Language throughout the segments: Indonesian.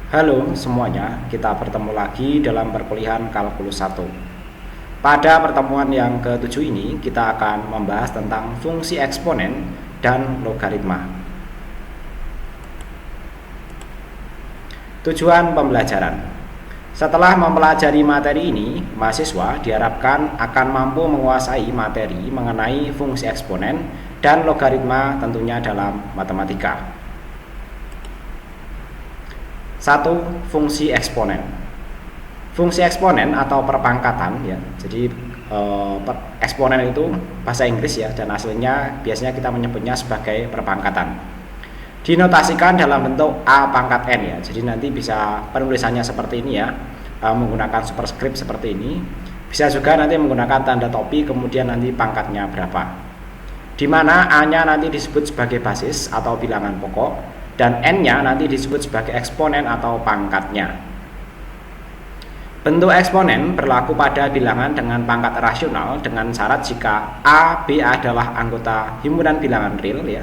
Halo semuanya, kita bertemu lagi dalam perkuliahan Kalkulus 1. Pada pertemuan yang ke-7 ini, kita akan membahas tentang fungsi eksponen dan logaritma. Tujuan pembelajaran. Setelah mempelajari materi ini, mahasiswa diharapkan akan mampu menguasai materi mengenai fungsi eksponen dan logaritma tentunya dalam matematika. 1. Fungsi eksponen. Fungsi eksponen atau perpangkatan ya. Jadi eksponen itu bahasa Inggris ya, dan aslinya biasanya kita menyebutnya sebagai perpangkatan. Dinotasikan dalam bentuk A pangkat N ya. Jadi nanti bisa penulisannya seperti ini ya, menggunakan superscript seperti ini. Bisa juga nanti menggunakan tanda topi kemudian nanti pangkatnya berapa. Di mana A-nya nanti disebut sebagai basis atau bilangan pokok, dan N-nya nanti disebut sebagai eksponen atau pangkatnya. Bentuk eksponen berlaku pada bilangan dengan pangkat rasional dengan syarat jika A, B adalah anggota himpunan bilangan real ya.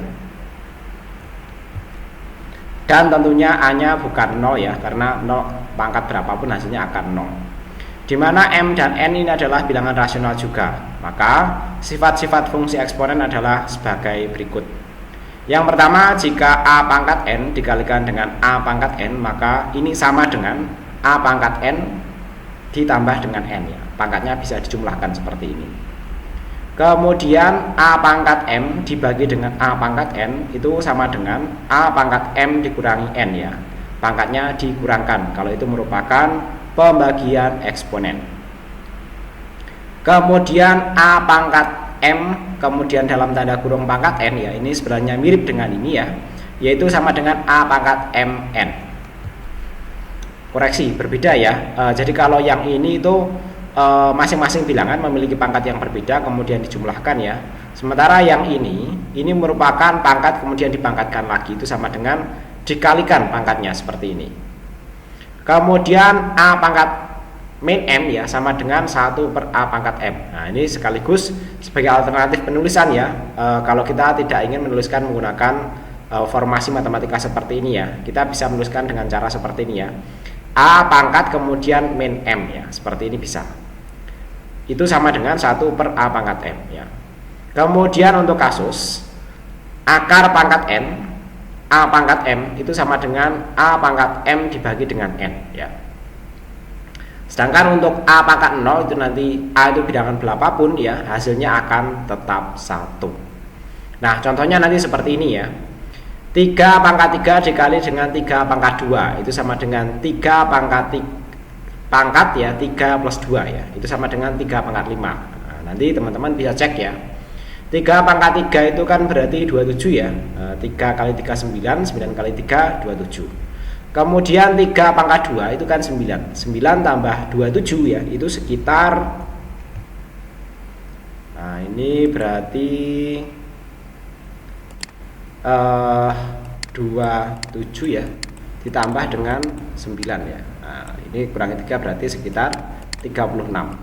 Dan tentunya A-nya bukan 0 ya, karena 0 pangkat berapapun hasilnya akan 0. Di mana M dan N ini adalah bilangan rasional juga. Maka sifat-sifat fungsi eksponen adalah sebagai berikut. Yang pertama, jika A pangkat N dikalikan dengan A pangkat N, maka ini sama dengan A pangkat N ditambah dengan N ya. Pangkatnya bisa dijumlahkan seperti ini. Kemudian A pangkat M dibagi dengan A pangkat N itu sama dengan A pangkat M dikurangi N ya. Pangkatnya dikurangkan kalau itu merupakan pembagian eksponen. Kemudian A pangkat M kemudian dalam tanda kurung pangkat N ya, ini sebenarnya mirip dengan ini ya, yaitu sama dengan A pangkat MN. Koreksi, berbeda ya. Jadi kalau yang ini itu masing-masing bilangan memiliki pangkat yang berbeda kemudian dijumlahkan ya. Sementara yang ini merupakan pangkat kemudian dipangkatkan lagi, itu sama dengan dikalikan pangkatnya seperti ini. Kemudian A pangkat min M ya sama dengan 1 per A pangkat M. Nah ini sekaligus sebagai alternatif penulisan ya, kalau kita tidak ingin menuliskan menggunakan formasi matematika seperti ini ya, kita bisa menuliskan dengan cara seperti ini ya, A pangkat kemudian min M ya, seperti ini bisa. Itu sama dengan 1 per A pangkat M ya. Kemudian untuk kasus akar pangkat N A pangkat M itu sama dengan A pangkat M dibagi dengan N ya. Sedangkan untuk A pangkat 0 itu nanti A itu bilangan berapapun ya, hasilnya akan tetap 1. Nah contohnya nanti seperti ini ya, 3 pangkat 3 dikali dengan 3 pangkat 2 itu sama dengan 3 pangkat ya, 3 plus 2 ya, itu sama dengan 3 pangkat 5. Nah, nanti teman-teman bisa cek ya, 3 pangkat 3 itu kan berarti 27 ya, 3 kali 3 9, 9 kali 3 27. Kemudian 3 pangkat 2 itu kan 9. 9 tambah 27 ya, itu sekitar, nah ini berarti 27 ya, ditambah dengan 9 ya. Nah ini kurangi 3 berarti sekitar 36.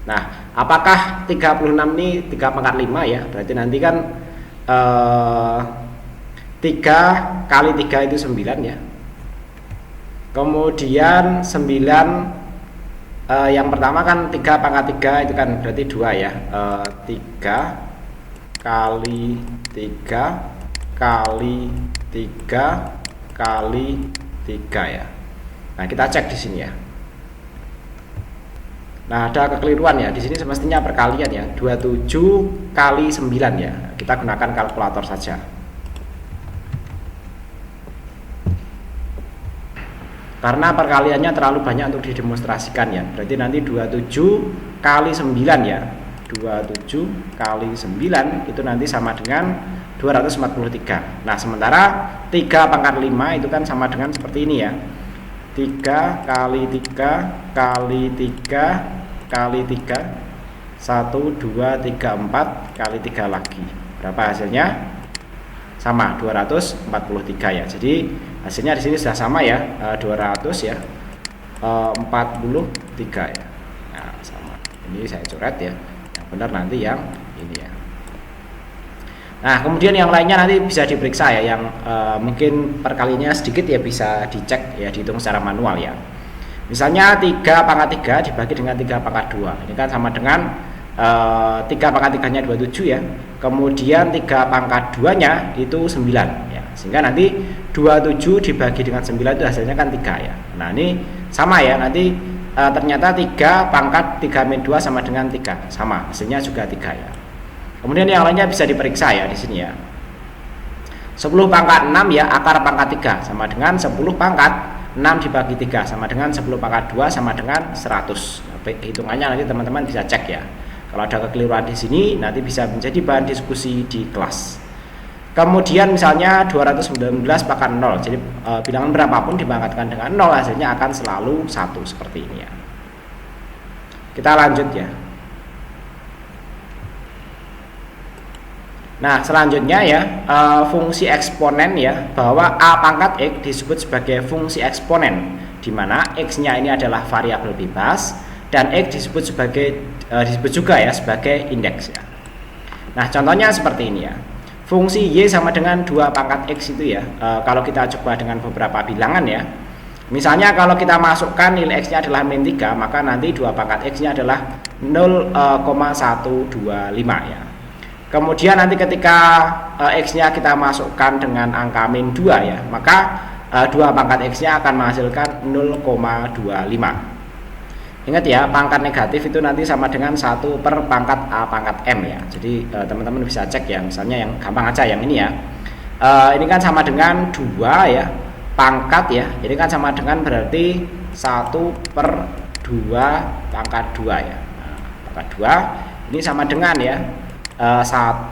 Nah apakah 36 ini 3 pangkat 5 ya, berarti nanti kan 3 kali 3 itu 9 ya. Kemudian 9 yang pertama kan 3 pangkat 3 itu kan berarti 2 ya. 3 kali 3 kali 3 kali 3 ya. Nah, kita cek di sini ya. Nah, ada kekeliruan ya. Di sini semestinya perkalian ya. 27 kali 9 ya. Kita gunakan kalkulator saja. Karena perkaliannya terlalu banyak untuk didemonstrasikan ya. Berarti nanti 27 kali 9 ya. 27 kali 9 itu nanti sama dengan 243. Nah sementara 3 pangkat 5 itu kan sama dengan seperti ini ya, 3 kali 3 kali 3 kali 3 1, 2, 3, 4 kali 3 lagi. Berapa hasilnya? Sama 243 ya. Jadi hasilnya di sini sudah sama ya, 200 ya, 43 ya. Nah, sama. Ini saya coret ya. Yang benar nanti yang ini ya. Nah, kemudian yang lainnya nanti bisa diperiksa ya, yang mungkin perkalinya sedikit ya bisa dicek ya, dihitung secara manual ya. Misalnya 3 pangkat 3 dibagi dengan 3 pangkat 2. Ini kan sama dengan 3 pangkat 3-nya 27 ya. Kemudian 3 pangkat 2-nya itu 9 ya. Sehingga nanti 27 dibagi dengan 9 itu hasilnya kan 3 ya. Nah, ini sama ya, nanti ternyata 3 pangkat 3 min 2 sama dengan 3. Sama, hasilnya juga 3 ya. Kemudian yang lainnya bisa diperiksa ya di sini ya. 10 pangkat 6 ya, akar pangkat 3 sama dengan 10 pangkat 6 dibagi 3 sama dengan 10 pangkat 2 sama dengan 100. Hitungannya nanti teman-teman bisa cek ya. Kalau ada kekeliruan di sini nanti bisa menjadi bahan diskusi di kelas. Kemudian misalnya 219 pangkat 0. Jadi bilangan berapapun dipangkatkan dengan 0 hasilnya akan selalu 1 seperti ini ya. Kita lanjut ya. Nah, selanjutnya ya, fungsi eksponen ya, bahwa a pangkat x disebut sebagai fungsi eksponen, di mana x-nya ini adalah variabel bebas dan x disebut juga ya sebagai indeks ya. Nah, contohnya seperti ini ya. Fungsi y sama dengan 2 pangkat x itu ya, kalau kita coba dengan beberapa bilangan ya. Misalnya kalau kita masukkan nilai x-nya adalah min 3, maka nanti 2 pangkat x-nya adalah 0,125 ya. Kemudian nanti ketika x-nya kita masukkan dengan angka min 2 ya, maka 2 pangkat x-nya akan menghasilkan 0,25. Ingat ya, pangkat negatif itu nanti sama dengan 1 per pangkat a pangkat m ya. Jadi teman-teman bisa cek ya, misalnya yang gampang aja yang ini ya. Ini kan sama dengan 2 ya, pangkat ya. Ini kan sama dengan berarti 1 per 2 pangkat 2 ya. Nah, pangkat 2 ini sama dengan ya 1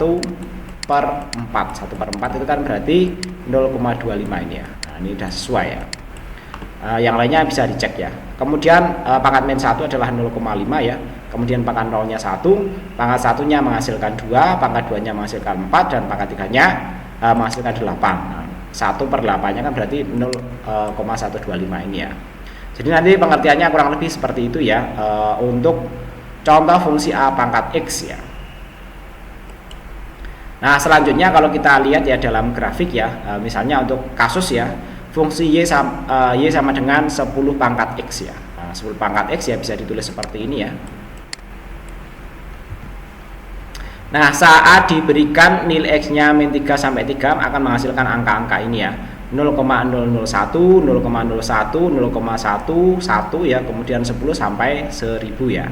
per 4. 1 per 4 itu kan berarti 0,25 ini ya. Nah, ini udah sesuai ya. Yang lainnya bisa dicek ya. Kemudian pangkat min 1 adalah 0,5 ya. Kemudian pangkat 0-nya 1, pangkat 1-nya menghasilkan 2, pangkat 2-nya menghasilkan 4, dan pangkat 3-nya menghasilkan 8. Nah, 1 per 8-nya kan berarti 0,125 ini ya. Jadi nanti pengertiannya kurang lebih seperti itu ya, untuk contoh fungsi a pangkat x ya. Nah, selanjutnya kalau kita lihat ya dalam grafik ya, misalnya untuk kasus ya, fungsi y sama dengan 10 pangkat x ya. Nah, 10 pangkat x ya bisa ditulis seperti ini ya. Nah, saat diberikan nilai x-nya min 3 sampai 3 akan menghasilkan angka-angka ini ya. 0,001, 0,01, 0,1, 1 ya, kemudian 10 sampai 1000 ya.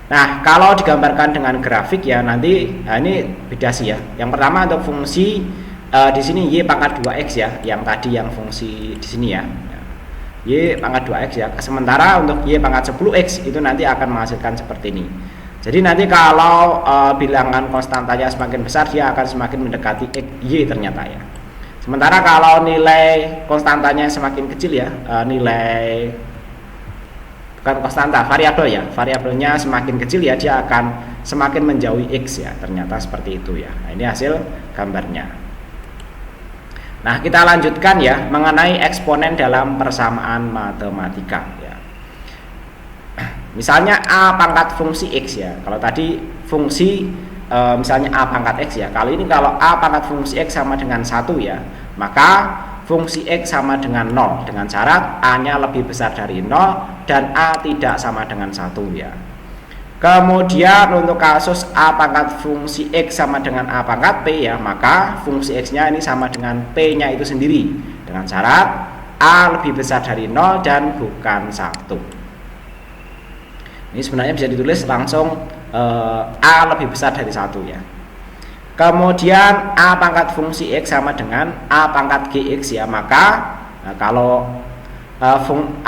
Nah, kalau digambarkan dengan grafik ya nanti, nah ini beda sih ya. Yang pertama untuk fungsi di sini y pangkat 2x ya, yang tadi yang fungsi di sini ya. Y pangkat 2x ya. Sementara untuk y pangkat 10x itu nanti akan menghasilkan seperti ini. Jadi nanti kalau bilangan konstantanya semakin besar, dia akan semakin mendekati y ternyata ya. Sementara kalau nilai konstantanya semakin kecil ya, nilai bukan konstanta, variabel ya, variabelnya semakin kecil ya, dia akan semakin menjauhi x ya, ternyata seperti itu ya. Nah, ini hasil gambarnya. Nah, kita lanjutkan ya mengenai eksponen dalam persamaan matematika ya. Misalnya a pangkat fungsi x ya, kalau tadi fungsi misalnya a pangkat x ya, kali ini kalau a pangkat fungsi x sama dengan 1 ya, maka fungsi x sama dengan 0 dengan syarat a-nya lebih besar dari 0 dan a tidak sama dengan 1 ya. Kemudian untuk kasus a pangkat fungsi x sama dengan a pangkat p ya, maka fungsi x-nya ini sama dengan p-nya itu sendiri dengan syarat a lebih besar dari 0 dan bukan 1. Ini sebenarnya bisa ditulis langsung a lebih besar dari 1 ya. Kemudian a pangkat fungsi x sama dengan a pangkat gx ya, maka kalau a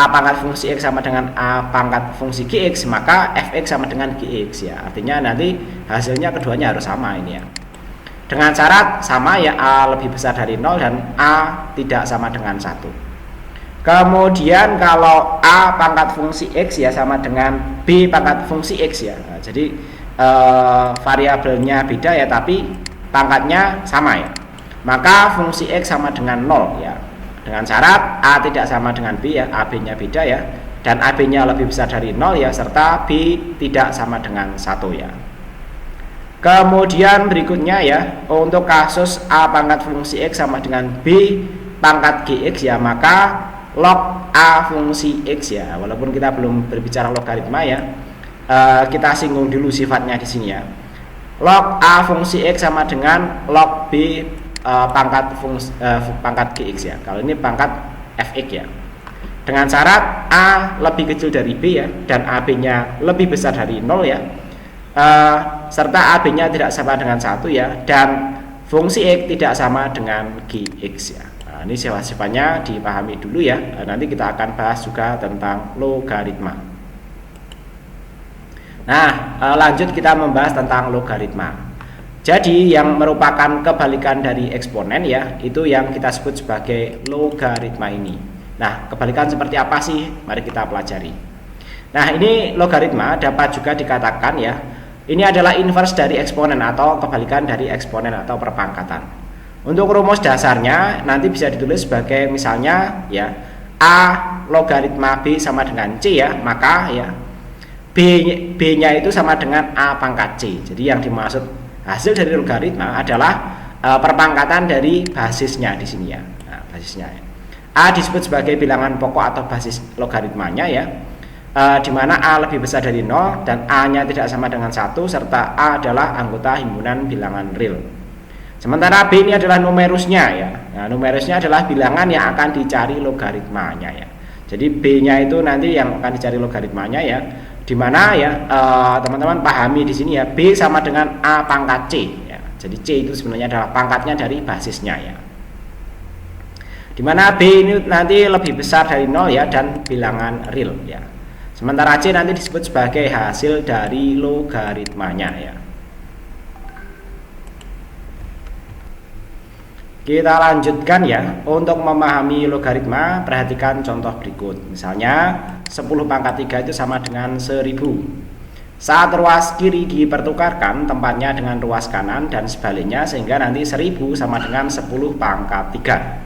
pangkat fungsi x sama dengan a pangkat fungsi gx, maka fx sama dengan gx ya. Artinya nanti hasilnya keduanya harus sama ini ya. Dengan syarat sama ya, a lebih besar dari 0 dan a tidak sama dengan 1. Kemudian kalau a pangkat fungsi x ya sama dengan b pangkat fungsi x ya. Nah, jadi variabelnya beda ya, tapi pangkatnya sama ya, maka fungsi x sama dengan 0 ya, dengan syarat a tidak sama dengan b ya, ab nya beda ya, dan ab nya lebih besar dari 0 ya, serta b tidak sama dengan 1 ya. Kemudian berikutnya ya, untuk kasus A pangkat fungsi X sama dengan B pangkat GX ya, maka log A fungsi X ya, walaupun kita belum berbicara logaritma ya, kita singgung dulu sifatnya di sini ya. Log A fungsi X sama dengan log B pangkat GX ya. Kalau ini pangkat fx ya. Dengan syarat A lebih kecil dari B ya, dan AB-nya lebih besar dari 0 ya. Serta AB-nya tidak sama dengan 1 ya, dan fungsi X tidak sama dengan GX ya. Nah, ini sifat-sifatnya dipahami dulu ya. Nanti kita akan bahas juga tentang logaritma. Nah, lanjut kita membahas tentang logaritma. Jadi yang merupakan kebalikan dari eksponen ya, itu yang kita sebut sebagai logaritma ini. Nah, kebalikan seperti apa sih? Mari kita pelajari. Nah, ini logaritma dapat juga dikatakan ya, ini adalah inverse dari eksponen atau kebalikan dari eksponen atau perpangkatan. Untuk rumus dasarnya nanti bisa ditulis sebagai misalnya ya, A logaritma B sama dengan C ya, maka ya B-nya itu sama dengan A pangkat C. Jadi yang dimaksud hasil dari logaritma adalah perpangkatan dari basisnya di sini ya. Nah, basisnya ya. A disebut sebagai bilangan pokok atau basis logaritmanya ya. Di mana A lebih besar dari 0 dan A-nya tidak sama dengan 1 serta A adalah anggota himpunan bilangan real. Sementara B ini adalah numerusnya ya. Nah, numerusnya adalah bilangan yang akan dicari logaritmanya ya. Jadi B-nya itu nanti yang akan dicari logaritmanya ya. Di mana ya teman-teman pahami di sini ya, B sama dengan A pangkat C ya. Jadi C itu sebenarnya adalah pangkatnya dari basisnya ya. Di mana B ini nanti lebih besar dari 0 ya dan bilangan real ya. Sementara C nanti disebut sebagai hasil dari logaritmanya ya. Kita lanjutkan ya. Untuk memahami logaritma, perhatikan contoh berikut. Misalnya 10 pangkat 3 itu sama dengan 1000. Saat ruas kiri dipertukarkan tempatnya dengan ruas kanan dan sebaliknya, sehingga nanti 1000 sama dengan 10 pangkat 3.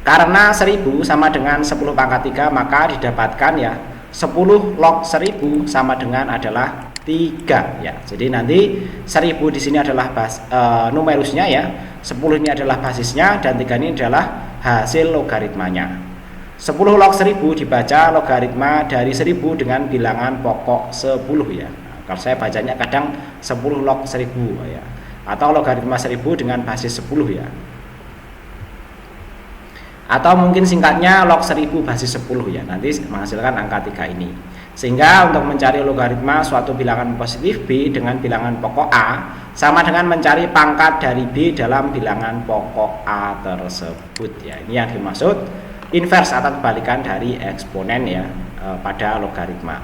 Karena 1000 sama dengan 10 pangkat 3, maka didapatkan ya 10 log 1000 sama dengan adalah 3 ya. Jadi nanti 1000 di sini adalah numerusnya ya, 10 ini adalah basisnya, dan 3 ini adalah hasil logaritmanya. 10 log 1000 dibaca logaritma dari 1000 dengan bilangan pokok 10 ya. Nah, kalau saya bacanya kadang 10 log 1000 ya, atau logaritma 1000 dengan basis 10 ya. Atau mungkin singkatnya log 1000 basis 10 ya, nanti menghasilkan angka 3 ini. Sehingga untuk mencari logaritma suatu bilangan positif B dengan bilangan pokok A sama dengan mencari pangkat dari B dalam bilangan pokok A tersebut ya. Ini yang dimaksud inverse atau kebalikan dari eksponen ya pada logaritma.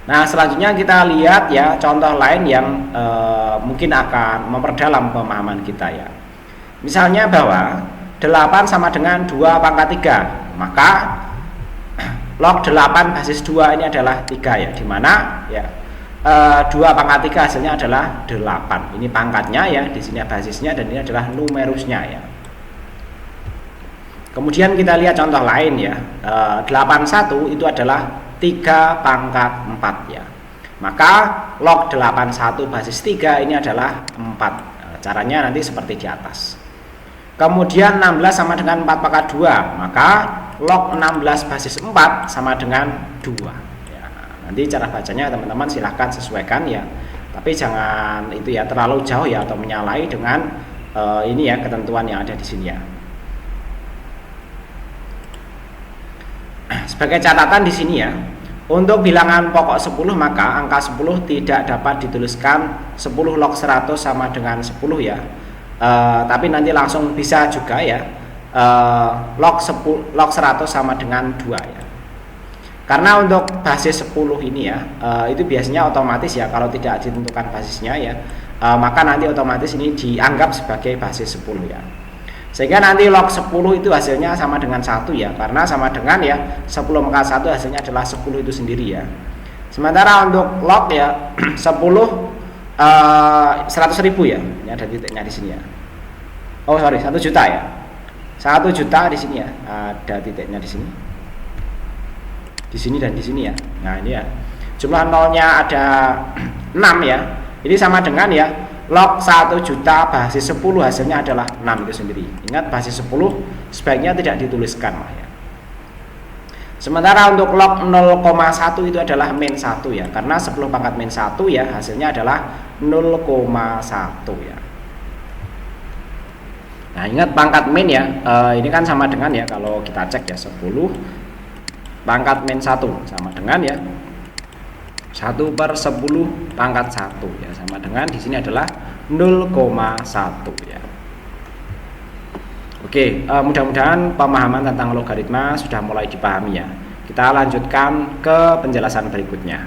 Nah, selanjutnya kita lihat ya contoh lain yang mungkin akan memperdalam pemahaman kita ya. Misalnya bahwa 8 sama dengan 2 pangkat 3, maka log 8 basis 2 ini adalah 3 ya, dimana ya 2 pangkat 3 hasilnya adalah 8. Ini pangkatnya ya, di sini basisnya, dan ini adalah numerusnya ya. Kemudian kita lihat contoh lain ya, 81 itu adalah 3 pangkat 4 ya. Maka log 81 basis 3 ini adalah 4. Caranya nanti seperti di atas. Kemudian 16 sama dengan 4 pangkat 2, maka log 16 basis 4 sama dengan 2 ya. Nanti cara bacanya teman-teman silahkan sesuaikan ya, tapi jangan itu ya terlalu jauh ya, atau menyalahi dengan ini ya ketentuan yang ada di sini ya. Sebagai catatan di sini ya, untuk bilangan pokok 10 maka angka 10 tidak dapat dituliskan 10 log 100 sama dengan 10 ya. Tapi nanti langsung bisa juga ya, log 100 sama dengan 2 ya. Karena untuk basis 10 ini ya, itu biasanya otomatis ya, kalau tidak ditentukan basisnya ya, maka nanti otomatis ini dianggap sebagai basis 10 ya. Sehingga nanti log 10 itu hasilnya sama dengan 1 ya, karena sama dengan ya 10 maka 1 hasilnya adalah 10 itu sendiri ya. Sementara untuk log ya 10 100.000 ya, ini ada titiknya di sini ya. Oh sorry, 1 juta ya, 1 juta di sini ya, ada titiknya di sini dan di sini ya. Nah ini ya, jumlah nolnya ada 6 ya. Ini sama dengan ya log 1 juta basis 10 hasilnya adalah 6 itu sendiri. Ingat basis 10 sebaiknya tidak dituliskan lah ya. Sementara untuk log 0,1 itu adalah min 1 ya, karena 10 pangkat min 1 ya hasilnya adalah 0,1 ya. Nah ingat pangkat min ya, ini kan sama dengan ya kalau kita cek ya 10 pangkat min 1 sama dengan ya 1/10 pangkat 1 ya, sama dengan di sini adalah 0,1 ya. Oke, mudah-mudahan pemahaman tentang logaritma sudah mulai dipahami ya. Kita lanjutkan ke penjelasan berikutnya.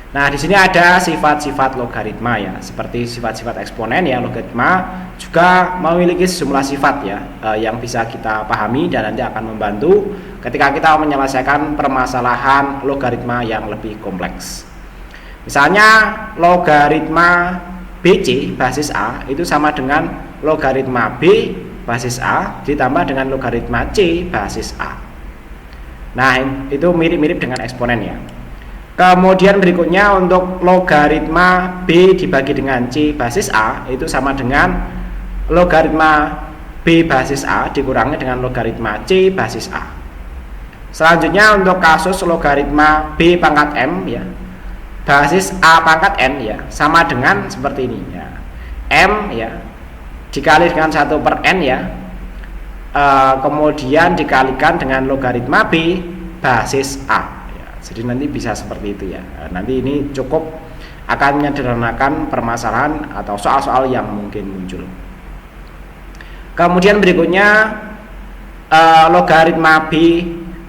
Nah, di sini ada sifat-sifat logaritma ya, seperti sifat-sifat eksponen ya. Logaritma juga memiliki sejumlah sifat ya, yang bisa kita pahami dan nanti akan membantu ketika kita menyelesaikan permasalahan logaritma yang lebih kompleks. Misalnya logaritma BC basis A itu sama dengan logaritma B basis A ditambah dengan logaritma C basis A. Nah, itu mirip-mirip dengan eksponen ya. Kemudian berikutnya untuk logaritma B dibagi dengan C basis A itu sama dengan logaritma B basis A dikurangi dengan logaritma C basis A. Selanjutnya untuk kasus logaritma B pangkat M ya, basis A pangkat N ya, sama dengan seperti ini ya. M ya dikali dengan 1/n ya, kemudian dikalikan dengan logaritma B basis A. Jadi nanti bisa seperti itu ya. Nanti ini cukup akan menyederhanakan permasalahan atau soal-soal yang mungkin muncul. Kemudian berikutnya logaritma B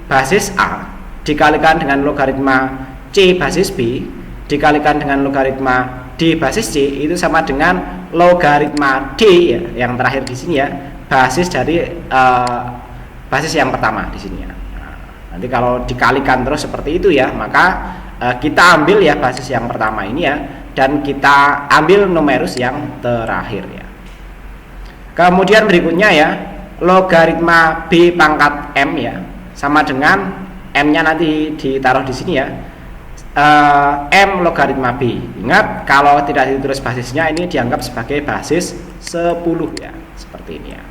basis A dikalikan dengan logaritma C basis B dikalikan dengan logaritma D basis C itu sama dengan logaritma D ya, yang terakhir di sini ya, basis dari basis yang pertama di sini ya. Nanti kalau dikalikan terus seperti itu ya, maka kita ambil ya basis yang pertama ini ya, dan kita ambil numerus yang terakhir ya. Kemudian berikutnya ya, logaritma B pangkat M ya, sama dengan M-nya nanti ditaruh di sini ya, M logaritma B. Ingat kalau tidak ditulis basisnya ini dianggap sebagai basis 10 ya, seperti ini ya.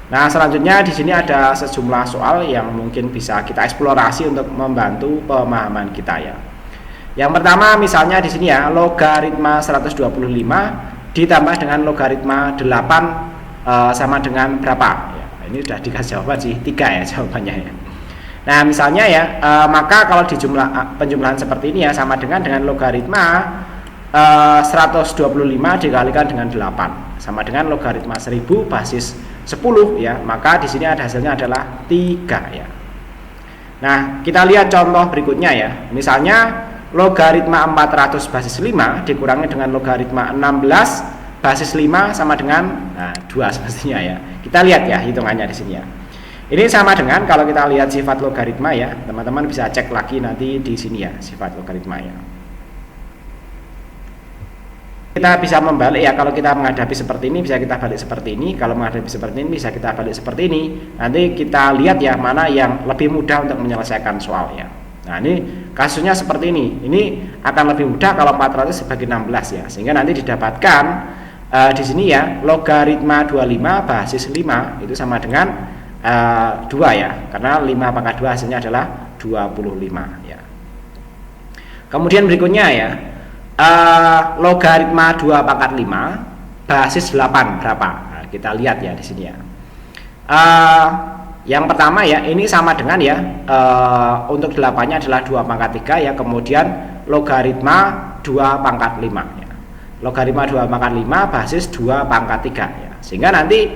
Nah, selanjutnya di sini ada sejumlah soal yang mungkin bisa kita eksplorasi untuk membantu pemahaman kita ya. Yang pertama misalnya di sini ya, logaritma 125 ditambah dengan logaritma 8 sama dengan berapa? Ya, ini sudah dikasih jawaban sih, 3 ya jawabannya ya. Nah, misalnya ya, maka kalau di penjumlahan seperti ini ya sama dengan logaritma 125 dikalikan dengan 8 sama dengan logaritma 1000 basis 10 ya, maka di sini ada hasilnya adalah 3 ya. Nah, kita lihat contoh berikutnya ya. Misalnya logaritma 400 basis 5 dikurangi dengan logaritma 16 basis 5 sama dengan 2 semestinya ya. Kita lihat ya hitungannya di sini ya. Ini sama dengan kalau kita lihat sifat logaritma ya, teman-teman bisa cek lagi nanti di sini ya sifat logaritma ya. Kita bisa membalik ya, kalau kita menghadapi seperti ini bisa kita balik seperti ini, kalau menghadapi seperti ini bisa kita balik seperti ini. Nanti kita lihat ya mana yang lebih mudah untuk menyelesaikan soal ya. Nah, ini kasusnya seperti ini akan lebih mudah kalau 400 sebagai 16 ya, sehingga nanti didapatkan di sini ya logaritma 25 basis 5 itu sama dengan 2 ya, karena 5 pangkat 2 hasilnya adalah 25 ya. Kemudian berikutnya ya, logaritma 2 pangkat 5 basis 8 berapa? Nah, kita lihat ya di sini ya. Yang pertama ya, ini sama dengan ya, untuk 8-nya adalah 2 pangkat 3 ya, kemudian logaritma 2 pangkat 5 ya. Logaritma 2 pangkat 5 basis 2 pangkat 3 ya. Sehingga nanti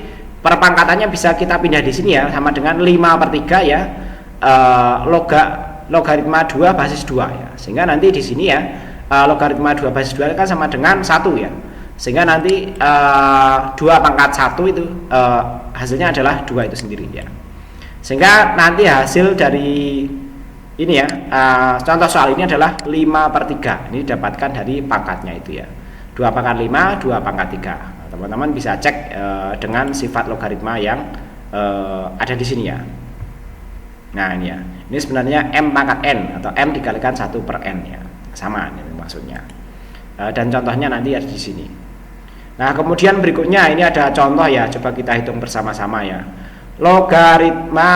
perpangkatannya bisa kita pindah di sini ya, sama dengan 5/3 ya, logaritma 2 basis 2 ya. Sehingga nanti di sini ya logaritma 2 basis 2 kan sama dengan 1 ya, sehingga nanti 2 pangkat 1 itu hasilnya adalah 2 itu sendiri ya. Sehingga nanti hasil dari ini ya, contoh soal ini adalah 5/3, ini didapatkan dari pangkatnya itu ya, 2 pangkat 5, 2 pangkat 3. Teman-teman bisa cek, dengan sifat logaritma yang ada di sini ya. Kemudian berikutnya ya, logaritma 2 pangkat 5 basis 8 berapa? Nah, kita lihat ya di sini ya. Logaritma 2 pangkat 5 basis 8 itu sama dengan 2 ya, 2 pangkat 5, 2 pangkat 3. Teman-teman bisa cek, dengan sifat logaritma yang ada di sini ya. Nah ini ya, ini sebenarnya M pangkat N atau M dikalikan 1 per N ya, sama ini maksudnya. Dan contohnya nanti ada di sini. Nah kemudian berikutnya ini ada contoh ya, coba kita hitung bersama-sama ya. Logaritma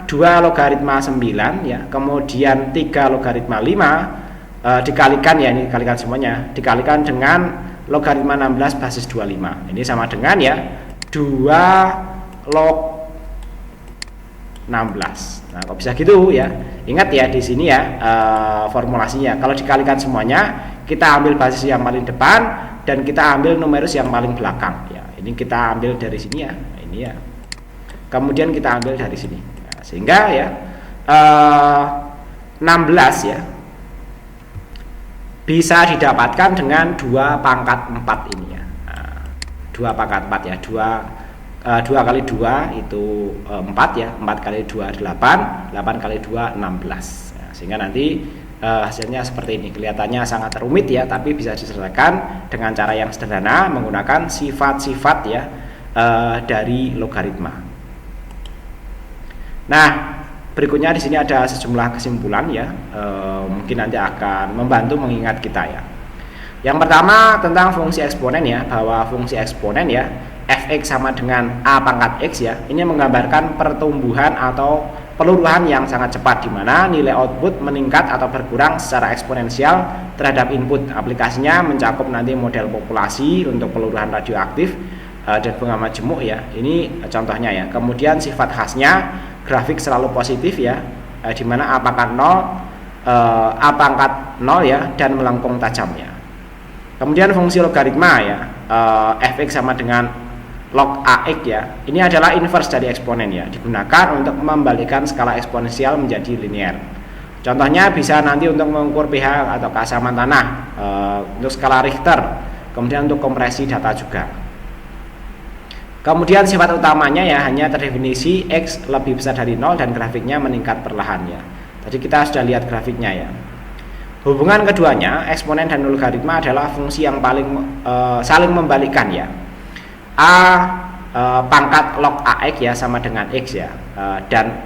2 logaritma 9 ya, kemudian 3 logaritma 5 dikalikan ya, ini dikalikan semuanya, dikalikan dengan logaritma 16 basis 25. Ini sama dengan ya 2 log 16. Nah, kok bisa gitu ya? Ingat ya di sini ya formulasinya. Kalau dikalikan semuanya, kita ambil basis yang paling depan dan kita ambil numerus yang paling belakang. Ya, ini kita ambil dari sini ya. Ini ya. Kemudian kita ambil dari sini. Nah, sehingga ya 16 ya bisa didapatkan dengan 2 pangkat 4 ini ya. Nah, 2 pangkat 4 ya. 2 kali 2 itu 4 ya, 4 kali 2 8, 8 kali 2 16 ya, sehingga nanti hasilnya seperti ini. Kelihatannya sangat rumit ya, tapi bisa diselesaikan dengan cara yang sederhana menggunakan sifat-sifat ya dari logaritma. Nah berikutnya di sini ada sejumlah kesimpulan ya, mungkin nanti akan membantu mengingat kita ya. Yang pertama tentang fungsi eksponen ya, bahwa fungsi eksponen ya fx sama dengan a pangkat x ya, ini menggambarkan pertumbuhan atau peluruhan yang sangat cepat, di mana nilai output meningkat atau berkurang secara eksponensial terhadap input. Aplikasinya mencakup nanti model populasi untuk peluruhan radioaktif dan bunga majemuk ya, ini contohnya ya. Kemudian sifat khasnya grafik selalu positif ya, di mana a pangkat 0 ya dan melengkung tajam ya. Kemudian fungsi logaritma ya, fx sama dengan log ax ya, ini adalah inverse dari eksponen ya, digunakan untuk membalikkan skala eksponensial menjadi linear. Contohnya bisa nanti untuk mengukur pH atau keasaman tanah, untuk skala Richter, kemudian untuk kompresi data juga. Kemudian sifat utamanya ya hanya terdefinisi x lebih besar dari 0 dan grafiknya meningkat perlahan ya. Tadi kita sudah lihat grafiknya ya. Hubungan keduanya, eksponen dan logaritma adalah fungsi yang paling saling membalikkan ya. Pangkat log ax ya sama dengan x ya, dan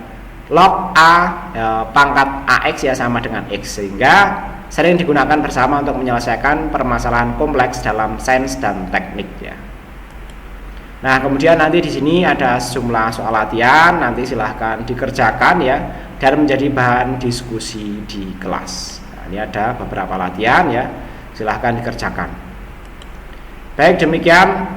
log pangkat ax ya sama dengan x, sehingga sering digunakan bersama untuk menyelesaikan permasalahan kompleks dalam sains dan teknik ya. Nah kemudian nanti di sini ada sejumlah soal latihan, nanti silahkan dikerjakan ya dan menjadi bahan diskusi di kelas. Nah, ini ada beberapa latihan ya, silahkan dikerjakan. Baik, demikian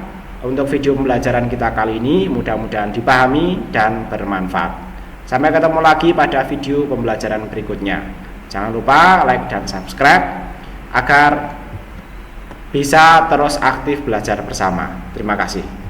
untuk video pembelajaran kita kali ini, mudah-mudahan dipahami dan bermanfaat. Sampai ketemu lagi pada video pembelajaran berikutnya. Jangan lupa like dan subscribe agar bisa terus aktif belajar bersama. Terima kasih.